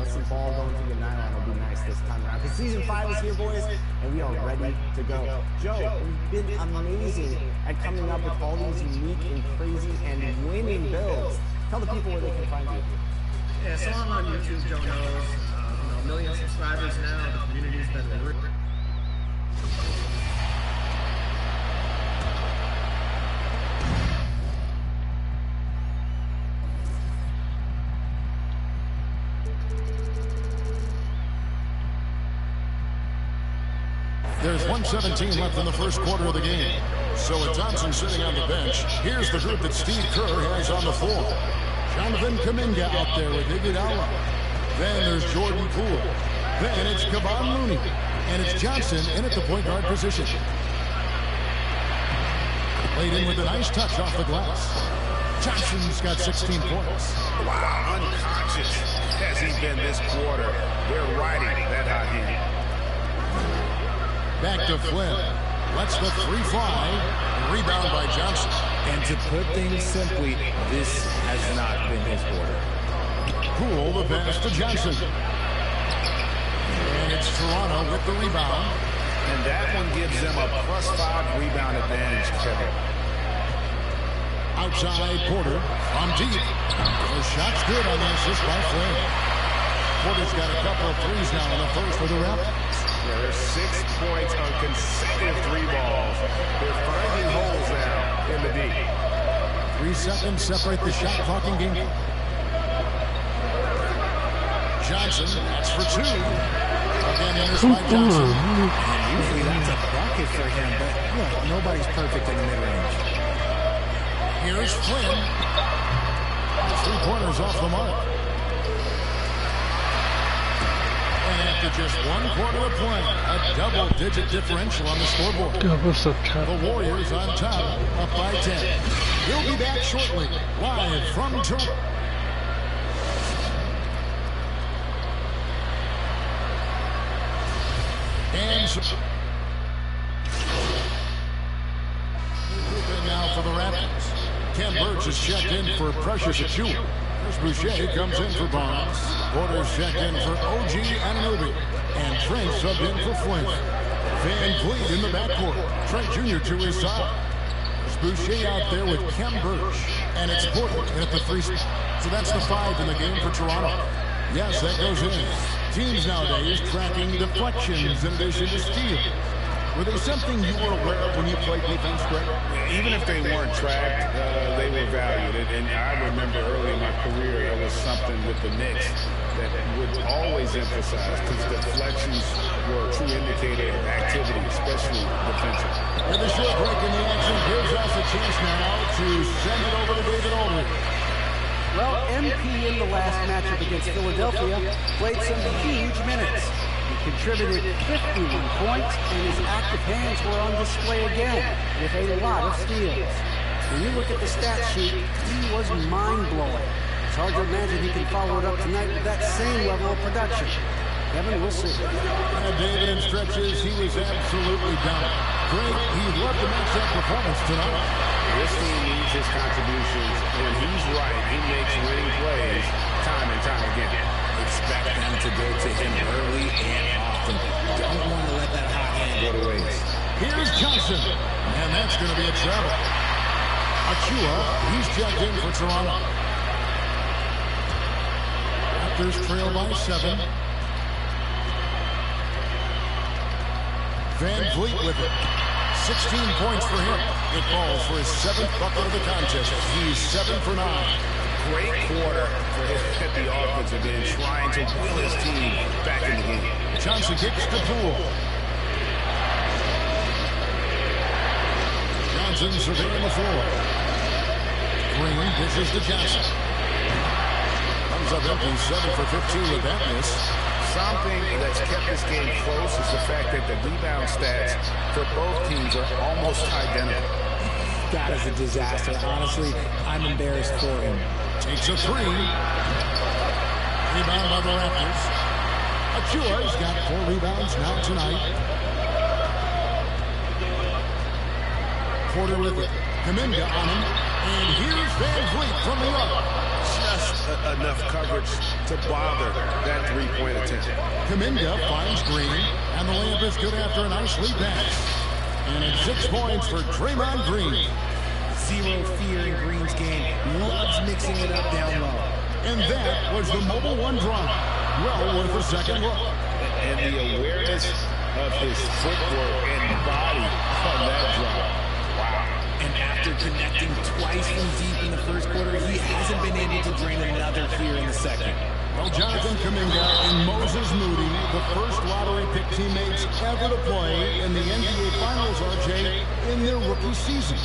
some ball going through the nylon will be nice this time around. Because Season 5 is here, boys, and we are ready to go. Joe, you've been amazing at coming up with all these unique and crazy and winning builds. Tell the people where they can find you. Yeah, so I'm on YouTube, Joe knows. 1 million subscribers now. The community's been really... There's 1:17 left in the first quarter of the game. So with Johnson sitting on the bench, here's the group that Steve Kerr has on the floor. Jonathan Kuminga out there with Iguodala. Then there's Jordan Poole. Then it's Kevon Looney. And it's Johnson in at the point guard position. Laid in with a nice touch off the glass. Johnson's got 16 points. Wow, unconscious has he been this quarter. They're riding that hot hand. Back to Flynn. Lets the three fly. Rebound by Johnson. And to put things simply, this has not been his quarter. Poole the pass to Johnson. And it's Toronto with the rebound. And that one gives them a +5 rebound advantage, Kevin. Outside Porter from deep. The shot's good on the assist by Flynn. Porter's got a couple of threes now in the first for the Raptors. Yeah, there's 6 points on consecutive 3 balls. They're finding holes now in the D. 3 seconds separate the shot clock and game. Johnson, that's for 2. Again, enters by Johnson. And usually that's a bucket for him, but look, nobody's perfect in the mid-range. Here's Flynn. 3-pointers off the mark. And after just 1 quarter of play, a double-digit differential on the scoreboard. The Warriors on top, up by 10. He'll be back shortly, live from Toronto. And now for the Raptors. Ken Burge is checked in for Precious Achiuwa. Chris Boucher comes in for Barnes. Porter's checked in for OG Anunoby. And Trent subbed in for Flynn. Van Vliet in the backcourt. Trent Jr. to his side. Chris Boucher out there with Ken Burge. And it's Porter at the free spot. So that's the 5 in the game for Toronto. Yes, that goes in. Teams nowadays tracking deflections in addition to steals. Were they something you were aware of when you played defense, Greg? Even if they weren't tracked, they were valued. And I remember early in my career, there was something with the Knicks that would always emphasize, because deflections were a true indicator of activity, especially defensive. And the short break in the action gives us a chance now to send it over to David Aldridge. Well, MP in the last matchup against Philadelphia played some huge minutes. He contributed 51 points, and his active hands were on display again with a lot of steals. When you look at the stat sheet, he was mind-blowing. It's hard to imagine he can follow it up tonight with that same level of production. Kevin, we'll see. David, in stretches, he was absolutely dominant. Great, he'd love to match that performance tonight. This team needs his contributions. When he's right, he makes winning plays time and time again. Expect them to go to him early and often. Don't want to let that hot hand go to waste. Here's Johnson, and that's going to be a travel. Achiuwa, he's checked in for Toronto. Raptors trail by 7. Van Vliet with it. 16 points for him. It falls for his 7th bucket of the contest. He's 7 for 9. Great quarter for the offensive end, trying to will his team back in the game. Johnson kicks to Poole. Johnson surveying the floor. Green dishes to Johnson. Comes up empty, 7 for 15 with that miss. Something that's kept this game close is the fact that the rebound stats for both teams are almost identical. That is a disaster. Honestly, I'm embarrassed for him. Takes a 3. Rebound by the Raptors. Achiuwa's got 4 rebounds now tonight. Porter with it. Kuminga on him. And here's Van Vliet from the arc. Just enough coverage to bother that three-point attempt. Kuminga finds Green, and the layup is good after a nice lead pass. And it's 6 points for Draymond Green. Zero fear in Green's game. Loves mixing it up down low. And that was the Mobile One drive. Well worth a second look. And the awareness of his footwork and body on that drive. Wow. And after connecting twice from deep in the first quarter, he hasn't been able to drain another here in the second. Well, Jonathan Kuminga and Moses Moody, the first lottery pick teammates ever to play in the NBA Finals, RJ, in their rookie season.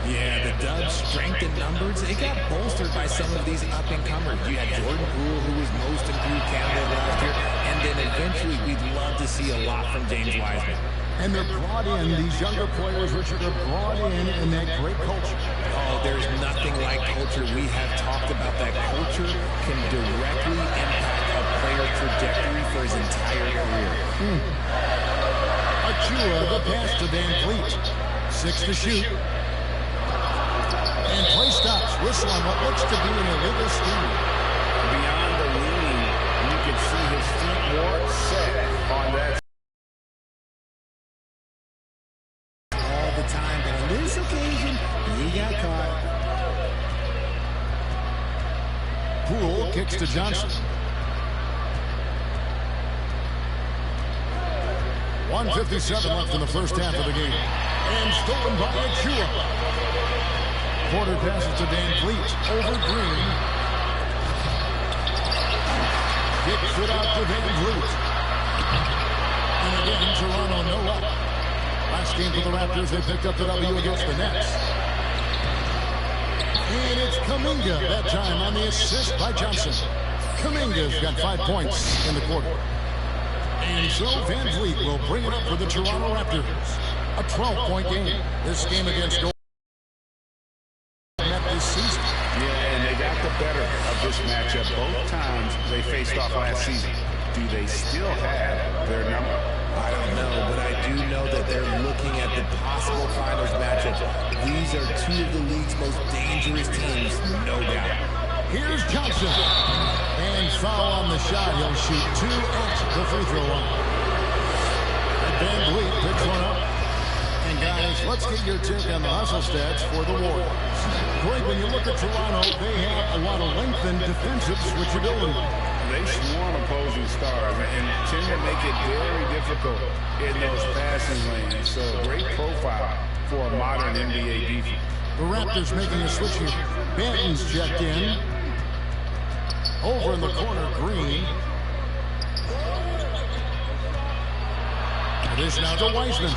Yeah, the Dubs' strength in numbers, it got bolstered by some of these up-and-comers. You had Jordan Poole, who was most improved candidate last year, and then eventually we'd love to see a lot from James Wiseman. And they're brought in, these younger players, Richard, are brought in that great culture. Oh, there's nothing like culture. We have talked about that culture can directly impact a player's trajectory for his entire career. Achua, the pass to Van Fleet. 6 to shoot. And play stops. Whistle on what looks to be an illegal steal. Beyond the leaning, you can see his feet more set on that. All the time, but on this occasion, he got caught. Poole kicks to Johnson. 1:57 left in the first half of the game. And stolen by Achua. Porter passes to Van Fleet. Over Green. Kicks it out to Van Fleet. And again, Toronto no luck. Last game for the Raptors, they picked up the W against the Nets. And it's Kuminga that time on the assist by Johnson. Kuminga's got 5 points in the quarter. And so Van Fleet will bring it up for the Toronto Raptors. A 12-point game. This game against Golden this season. Yeah, and they got the better of this matchup both times they faced off last season. Do they still have their number? I don't know, but I do know that they're looking at the possible finals matchups. These are two of the league's most dangerous teams, no doubt. Here's Johnson. And foul on the shot. He'll shoot 2 at the free throw line. And Van Vliet picks one up. And guys, let's get your take on the hustle stats for the Warriors. Greg, when you look at Toronto, they have a lot of length and defensive switchability. They swarm opposing stars and tend to make it very difficult in those passing lanes. So great profile for a modern NBA defense. The Raptors making a switch here. Banton's checked in. Over in the corner, Green. It is now to Wiseman.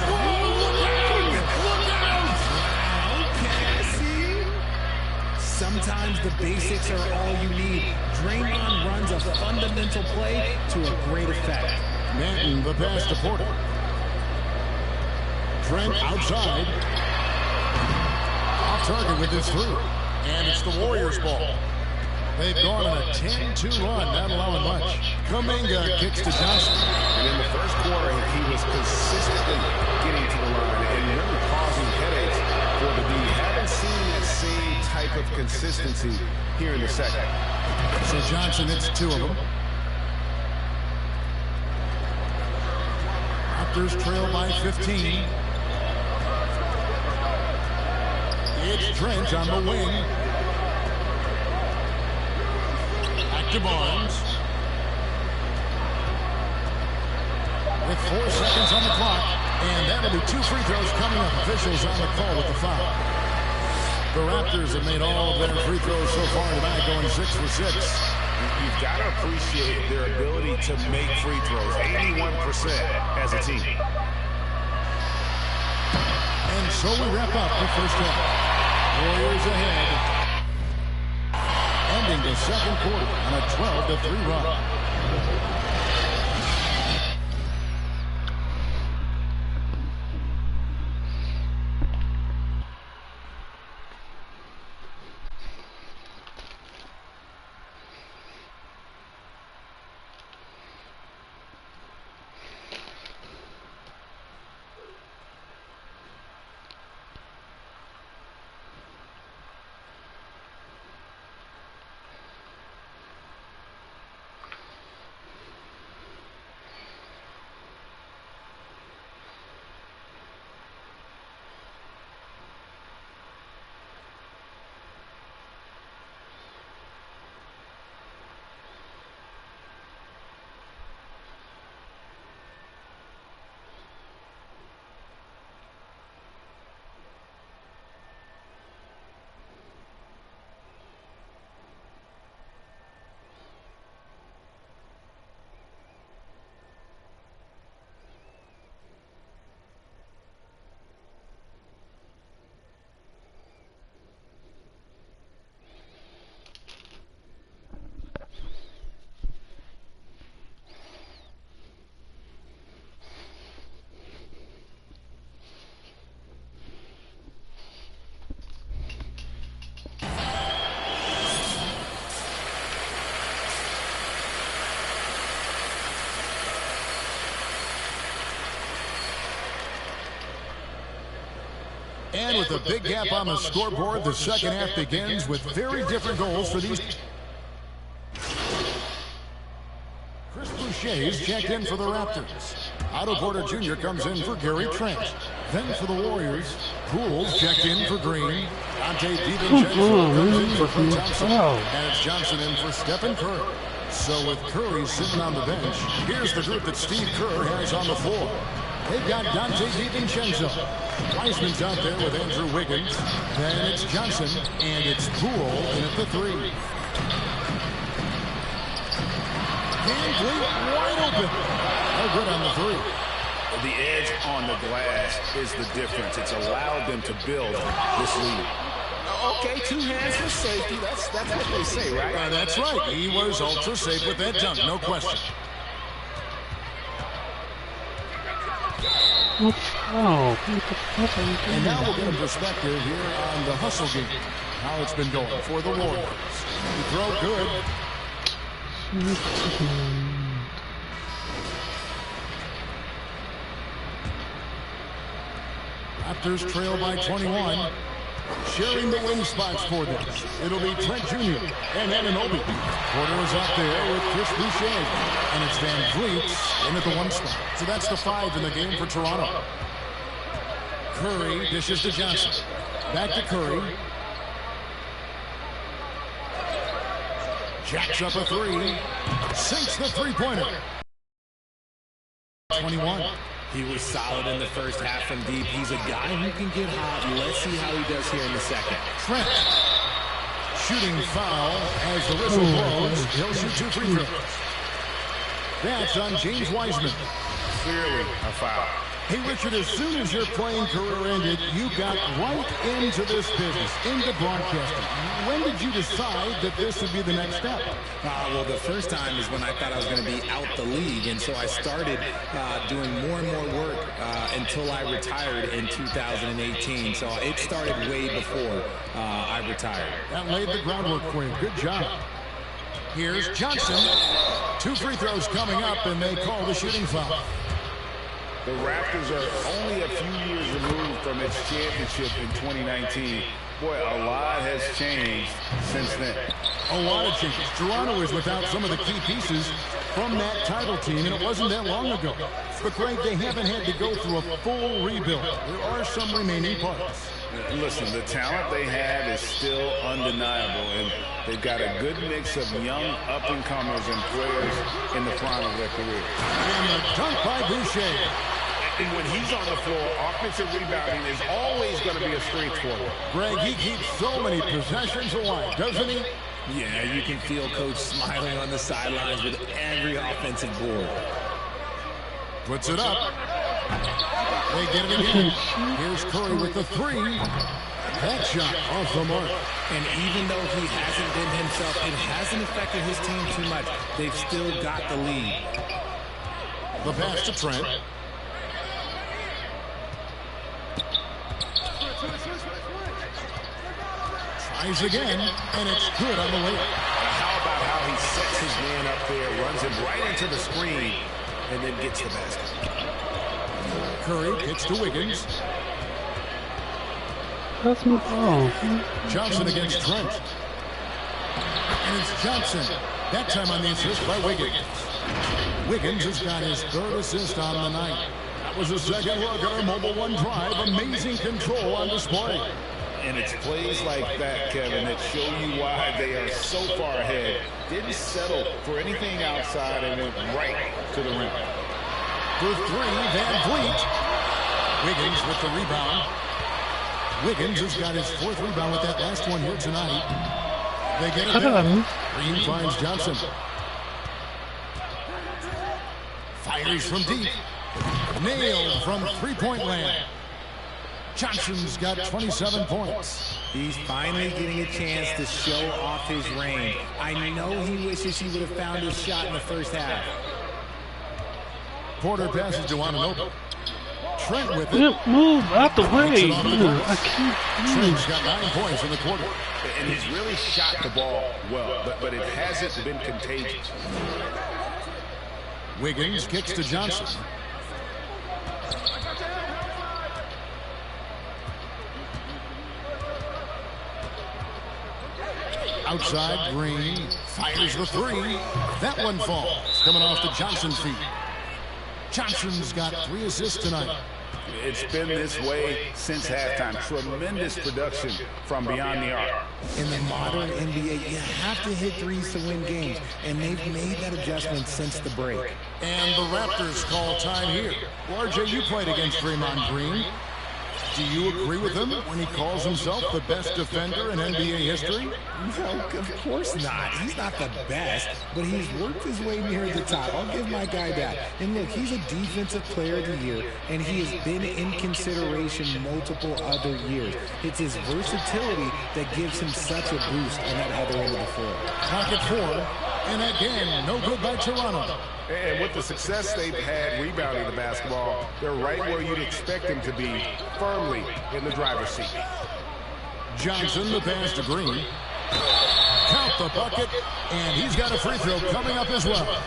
Sometimes the basics are all you need. Draymond runs a fundamental play to a great effect. Manton, the pass to Porter. Trent outside. Off target with his 3. And it's the Warriors' ball. They've gone on a 10-2 run, not allowing much. Kuminga kicks to Johnson. And in the first quarter, he was consistently getting to the line and really causing headaches for the D. Haven't seen that same type of consistency here in the second. So Johnson hits 2 of them. Raptors trail by 15. It's Trent on the wing. Back to Barnes. With 4 seconds on the clock. And that'll be 2 free throws coming up. Officials on the call with the foul. The Raptors have made all of their free throws so far tonight, going 6 for 6. You've got to appreciate their ability to make free throws, 81% as a team. And so we wrap up the first half. Warriors ahead. Ending the second quarter on a 12-3 run. And with a big gap on the scoreboard, the second half begins with very different goals for these. Chris Boucher is checked in for the Raptors. Otto Porter Jr. comes in for Gary Trent. Then for the Warriors, Poole's checked in for Green. Dante DiVincenzo comes in for Klay Thompson. And it's Johnson in for Stephen Curry. So with Curry sitting on the bench, here's the group that Steve Kerr has on the floor. They've got Dante DiVincenzo. Wiseman's out there with Andrew Wiggins. Then it's Johnson, and it's Poole in at the 3. Van Vliet wide open. No good on the 3. The edge on the glass is the difference. It's allowed them to build this lead. Okay, 2 hands for safety. That's what they say, right? That's right. He was ultra safe with that dunk, no question. And now we'll get a perspective here on the hustle game. How it's been going for the Warriors. You throw good. Raptors trail by 21. Sharing the wing spots for them. It'll be Trent Jr. and Anunoby. Porter is out there with Chris Boucher. And it's Van Vliet in at the 1 spot. So that's the 5 in the game for Toronto. Curry dishes to Johnson. Back to Curry. Jacks up a 3. Sinks the 3-pointer. 21. He was solid in the first half from deep. He's a guy who can get hot. Let's see how he does here in the second. Trent. Shooting foul as the whistle blows. He'll shoot 2 free throws. That's on James Wiseman. Clearly a foul. Hey, Richard, as soon as your playing career ended, you got right into this business, into broadcasting. When did you decide that this would be the next step? Well, the first time is when I thought I was going to be out the league, and so I started doing more and more work until I retired in 2018. So it started way before I retired. That laid the groundwork for you. Good job. Here's Johnson. 2 free throws coming up, and they call the shooting foul. The Raptors are only a few years removed from its championship in 2019. Boy, a lot has changed since then. A lot of changes. Toronto is without some of the key pieces from that title team, and it wasn't that long ago. But, Greg, they haven't had to go through a full rebuild. There are some remaining parts. Listen, the talent they have is still undeniable, and they've got a good mix of young up-and-comers and players in the prime of their career. And the dunk by Boucher. And when he's on the floor, offensive rebounding is always going to be a strength for him. Greg, he keeps so many possessions alive, doesn't he? Yeah, you can feel Coach smiling on the sidelines with every offensive board. Puts it up. They get it again. Here's Curry with the 3. That shot off the mark. And even though he hasn't been himself, it hasn't affected his team too much. They've still got the lead. The pass to Trent. Tries again, and it's good on the layup. How about how he sets his man up there, runs him right into the screen, and then gets the basket. Curry kicks to Wiggins. That's my ball. Johnson against Trent. And it's Johnson. That time on the assist by Wiggins. Wiggins has got his 3rd assist on the night. That was a second look at our Mobile One drive. Amazing control on display. And it's plays like that, Kevin, that show you why they are so far ahead. Didn't settle for anything outside and went right to the rim. For 3, Van Vliet. Wiggins with the rebound. Wiggins has got his 4th rebound with that last one here tonight. They get it down. Green finds Johnson. Fires from deep. Nailed from 3-point land. Johnson's got 27 points. He's finally getting a chance to show off his range. I know he wishes he would have found his shot in the first half. Porter passes to Anunoby. Trent with it. Move out the way. I can't. Trent's got 9 points in the quarter. And he's really shot the ball well, but it hasn't been contagious. Wiggins kicks to Johnson. Outside, Green fires the three. That one falls, coming off the Johnson feet. Johnson's got 3 assists tonight. It's been this way since halftime. Tremendous production from beyond the arc. In the modern NBA, you have to hit threes to win games, and they've made that adjustment since the break. And the Raptors call time here. Well, RJ, you played against Draymond Green. Do you agree with him when he calls himself the best defender in NBA history? No, of course not. He's not the best, but he's worked his way near the top. I'll give my guy that. And look, he's a defensive player of the year, and he has been in consideration multiple other years. It's his versatility that gives him such a boost on that other end of the floor. Pocket 4, and again, no good by Toronto. And with the success they've had rebounding the basketball, they're right where you'd expect them to be, firmly in the driver's seat. Johnson, the pass to Green. Count the bucket, and he's got a free throw coming up as well.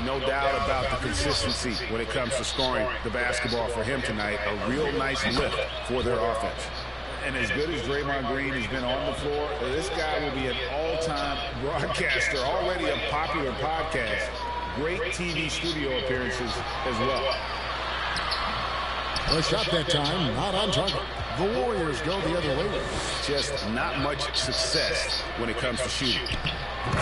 No doubt about the consistency when it comes to scoring the basketball for him tonight. A real nice lift for their offense. And as good as Draymond Green has been on the floor, this guy will be an all-time broadcaster, already a popular podcast. Great TV studio appearances as well. A shot that time, not on target. The Warriors go the other way. Just not much success when it comes to shooting.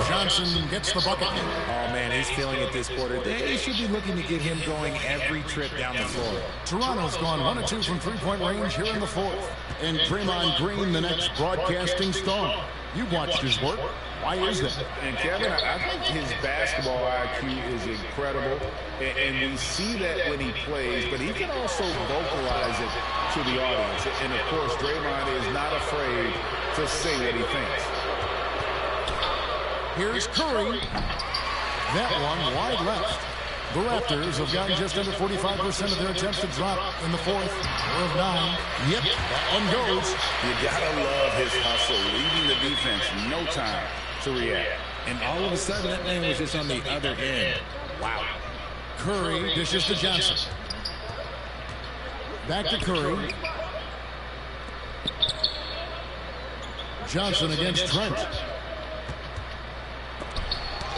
Johnson gets the bucket. Oh, man, he's feeling it this quarter. They should be looking to get him going every trip down the floor. Toronto's gone 1 of 2 from three-point range here in the fourth. And Draymond Green, the next broadcasting star. You've watched his work. Why is that? And Kevin, I think his basketball IQ is incredible, and we see that when he plays, but he can also vocalize it to the audience. And of course, Draymond is not afraid to say what he thinks. Here's Curry. That one wide left. The Raptors have gotten just under 45% of their attempts to drop in the fourth. 4 of 9. Yep, that one goes. You gotta love his hustle, leading the defense, no time to react. And all of a sudden, that man was just on the other end. Wow. Curry dishes to Johnson. Back to Curry. Johnson against Trent.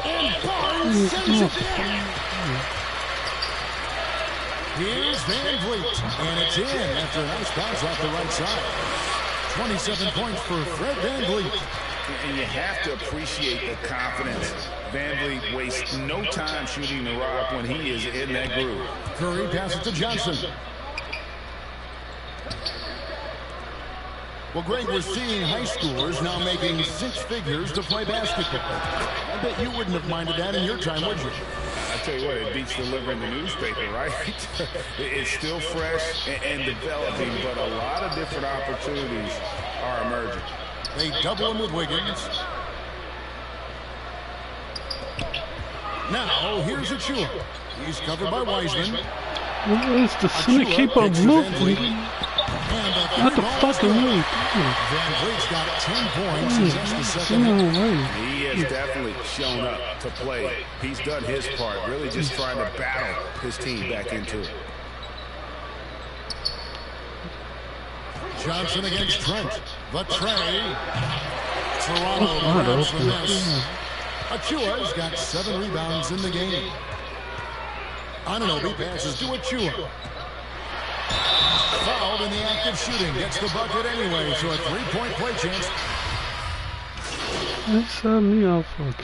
And Barnes sends it down. Here's Van Vliet. And it's in after a nice bounce off the right side. 27 points for Fred Van Vliet. And you have to appreciate the confidence. Van Vliet wastes no time shooting the rock when he is in that groove. Curry passes to Johnson. Well, Greg, we're seeing high schoolers now making 6 figures to play basketball. I bet you wouldn't have minded that in your time, would you? I tell you what, it beats delivering the newspaper, right? It's still fresh and developing, but a lot of different opportunities are emerging. They double him with Wiggins. Now, here's Achua. He's covered by Wiseman. What is the Senate keep on moving? What the fuck are you? Van Vliet's got 10 points in just the second half. He has definitely shown up to play. He's done his part, really just trying to battle his team back into it. Johnson against Trent. The tray. Toronto grabs the miss. Achua's got 7 rebounds in the game. Anunoby passes to Achua. Fouled in the act of shooting. Gets the bucket anyway, so a 3-point play chance. That set me off for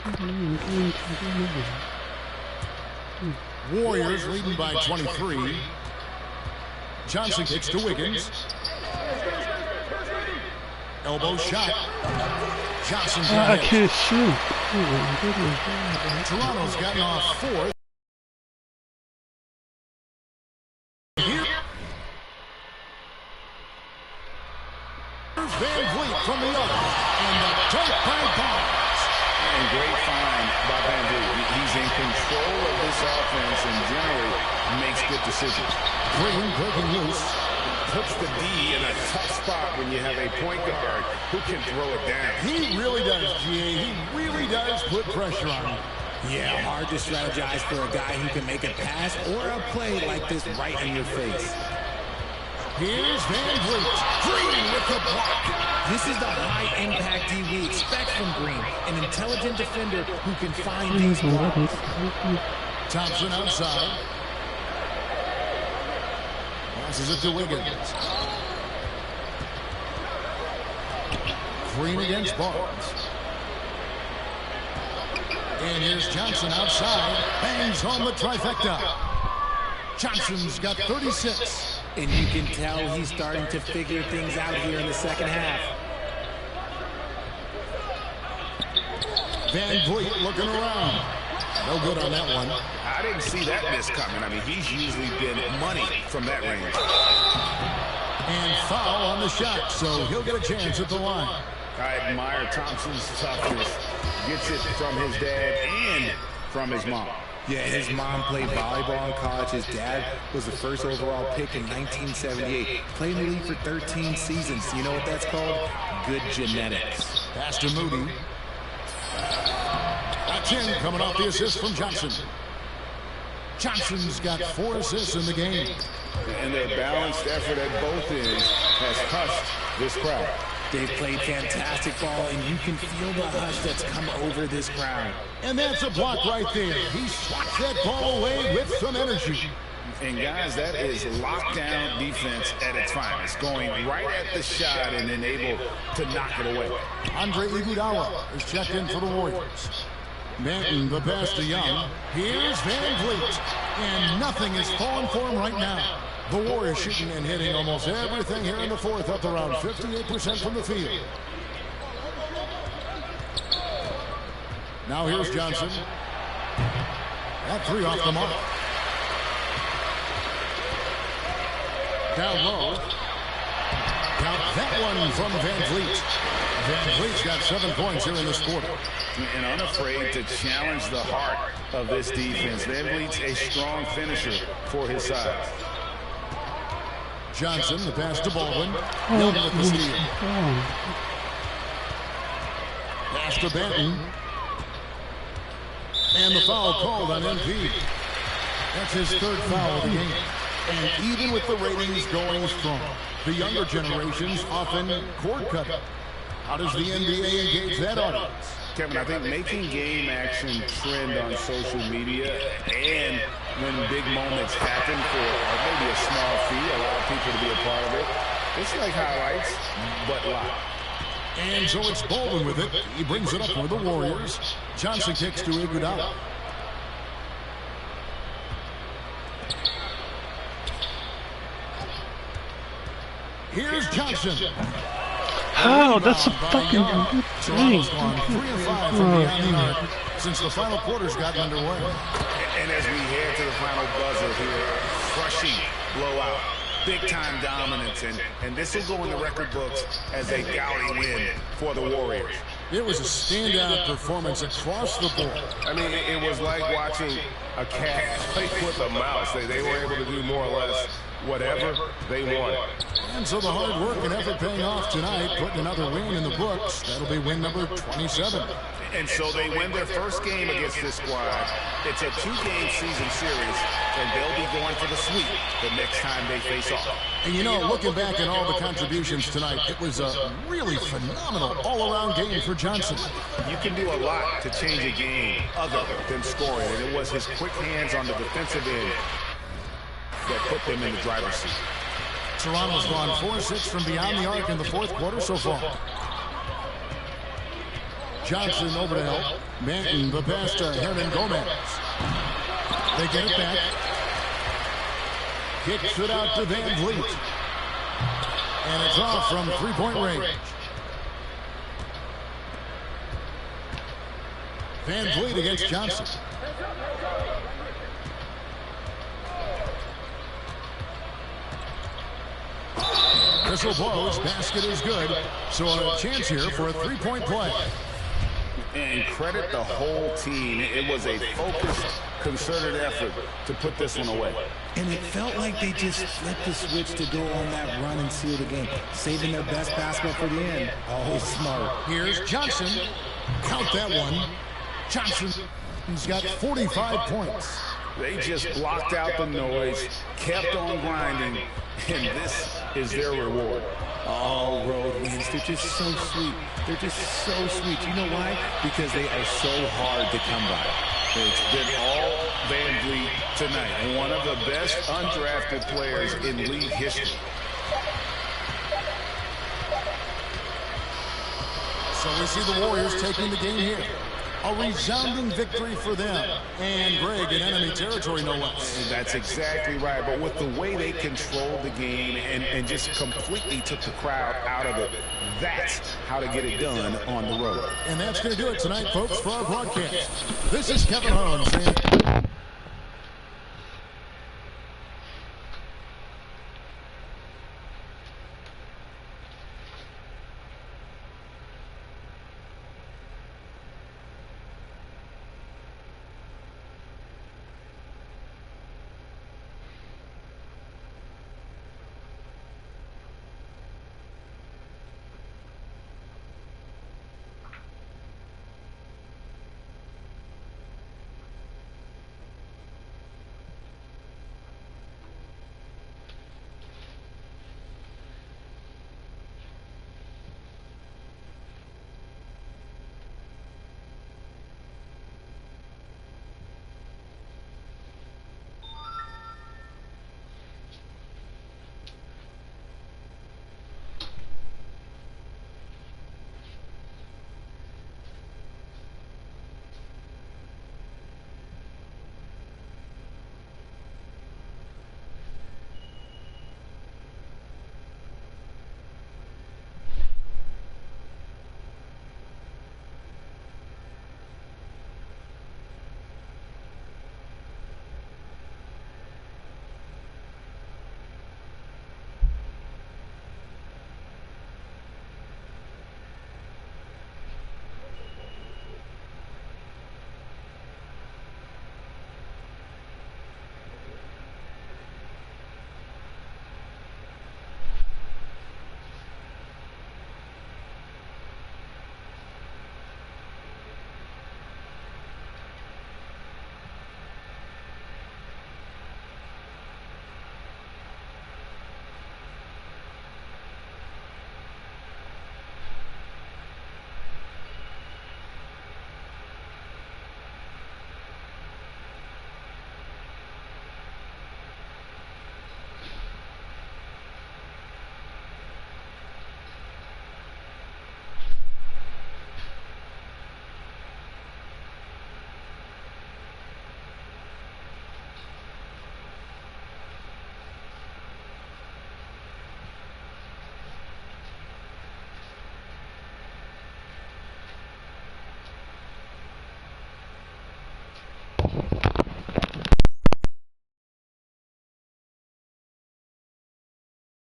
Warriors leading by 23. Johnson kicks to Wiggins. Elbow shot. Johnson I can't shoot. Toronto's gotten off 4. Van Vliet from the other. And the dunk by Barnes. And great find by Van Vliet. He's in control of this offense and generally makes good decisions. Green breaking loose. Puts the D in a tough spot when you have a point guard who can throw it down. He really does, GA. He really does put pressure on him. Yeah, hard to strategize for a guy who can make a pass or a play like this right in your face. Here's Van Vliet. Green with the block. This is the high-impact D we expect from Green, an intelligent defender who can find these balls. Thompson outside. Passes it to Wiggins. Green against Barnes. And here's Johnson outside. Bangs home the trifecta. Johnson's got 36. And you can tell he's starting to figure things out here in the second half. Van Vliet looking around. No good on that one. I didn't see that miss coming. I mean, he's usually been money from that range. And foul on the shot, so he'll get a chance at the line. I admire Thompson's toughness. Gets it from his dad and from his mom. Yeah, his mom played volleyball in college. His dad was the first overall pick in 1978. Played in the league for 13 seasons. You know what that's called? Good genetics. Pass to Moody. That's in, coming off the assist from Johnson. Johnson's got 4 assists in the game. And their balanced effort at both ends has hushed this crowd. They've played fantastic ball, and you can feel the hush that's come over this crowd. And that's a block right there. He swats that ball away with some energy. And guys, that is lockdown defense at its finest. Going right at the shot and then able to knock it away. Andre Iguodala is checked in for the Warriors. Manton, the pass to Young. Here's Van Vliet. And nothing is falling for him right now. The Warriors shooting and hitting almost everything here in the fourth, up around 58% from the field. Now here's Johnson. That 3 off the mark. Down low. Count that one from Van Vliet. Van Vliet's got 7 points here in this quarter. And unafraid to challenge the heart of this defense. Van Vliet's a strong finisher for his size. Johnson, the pass to Baldwin. Young with the steal. Pass to Benton. And the foul called on MP. That's his 3rd foul of the game. And even with the ratings going strong, the younger generations often cord cutting. How does the NBA engage that audience? Kevin, I think making game action trend on social media and when big moments happen for maybe a small fee, allow people to be a part of it. It's like highlights, but live. And so it's Baldwin with it. He brings it up for the Warriors. Johnson kicks to Iguodala. Here's Johnson. How? That's a fucking good thing. Toronto's gone 3 of 5 from beyond the arc since the final quarter's gotten underway. And as we head to the final buzzer here, crushing blowout, big-time dominance, and this will go in the record books as a gaudy win for the Warriors. It was a standout performance across the board. I mean, it was like watching a cat play with a mouse. They were able to do more or less whatever they wanted. And so the hard work and effort paying off tonight, putting another win in the books. That'll be win number 27. And so they win their first game against this squad. It's a 2-game season series, and they'll be going for the sweep the next time they face off. And you know, looking back at all the contributions tonight, it was a really phenomenal all-around game for Johnson. You can do a lot to change a game other than scoring, and it was his quick hands on the defensive end that put them in the driver's seat. Toronto's gone 4-6 from beyond the arc in the fourth quarter so far. Johnson over to help. Manton, the pass to Hernan Gomez. They get it back. Kicks it out to Van Vliet. And it's off from 3-point range. Van Vliet against Johnson. Whistle blows, basket is good. So a chance here for a 3-point play. And credit the whole team. It was a focused, concerted effort to put this one away. And it felt like they just flipped the switch to go on that run and seal the game, saving their best basketball for the end. Always smart. Here's Johnson. Count that one. Johnson's got 45 points. They just blocked out the noise, kept on grinding, and this is their reward. All road wins. They're just so sweet. They're just so sweet. You know why? Because they are so hard to come by. It's been all Van Vliet tonight. And one of the best undrafted players in league history. So we see the Warriors taking the game here. A resounding victory for them. And Greg in enemy territory, no less. That's exactly right. But with the way they controlled the game and just completely took the crowd out of it, that's how to get it done on the road. And that's going to do it tonight, folks, for our broadcast. This is Kevin Harlan saying...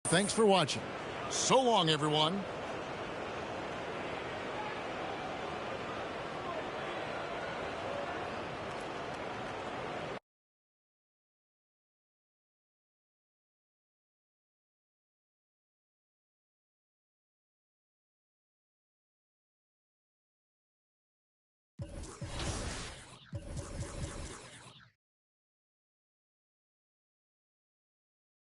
Thanks for watching. So long, everyone.